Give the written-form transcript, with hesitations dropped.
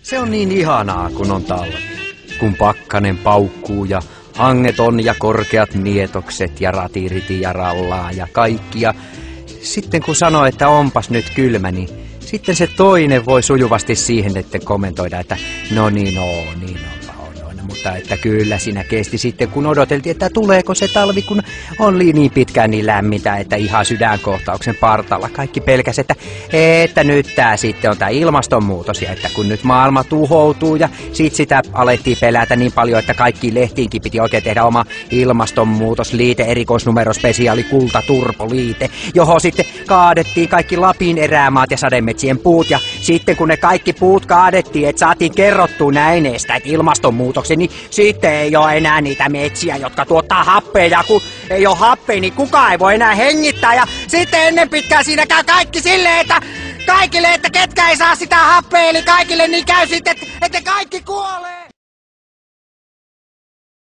Se on niin ihanaa, kun on talvi. Kun pakkanen paukkuu ja hanget on ja korkeat nietokset ja ratiriti ja rallaa ja kaikki. Ja sitten kun sanoo, että onpas nyt kylmä, niin sitten se toinen voi sujuvasti siihen, että kommentoida, että no niin on. Mutta että kyllä siinä kesti sitten, kun odoteltiin, että tuleeko se talvi, kun on niin pitkään niin lämmintä, että ihan sydänkohtauksen partalla kaikki pelkäs, että nyt tää sitten on tää ilmastonmuutos ja että kun nyt maailma tuhoutuu ja sit sitä alettiin pelätä niin paljon, että kaikki lehtiinkin piti oikein tehdä oma ilmastonmuutosliite, erikoisnumero, spesiaali, kultaturpoliite, johon sitten kaadettiin kaikki Lapin erämaat ja sademetsien puut ja sitten kun ne kaikki puut kaadettiin, että saatiin kerrottua näineestä, että ilmastonmuutoksen, niin sitten ei ole enää niitä metsiä, jotka tuottaa happea, ja kun ei ole happea, niin kukaan ei voi enää hengittää, ja sitten ennen pitkään siinä käy kaikki silleen, että kaikille, että ketkä ei saa sitä happea, eli kaikille niin käy sitten, että kaikki kuolee.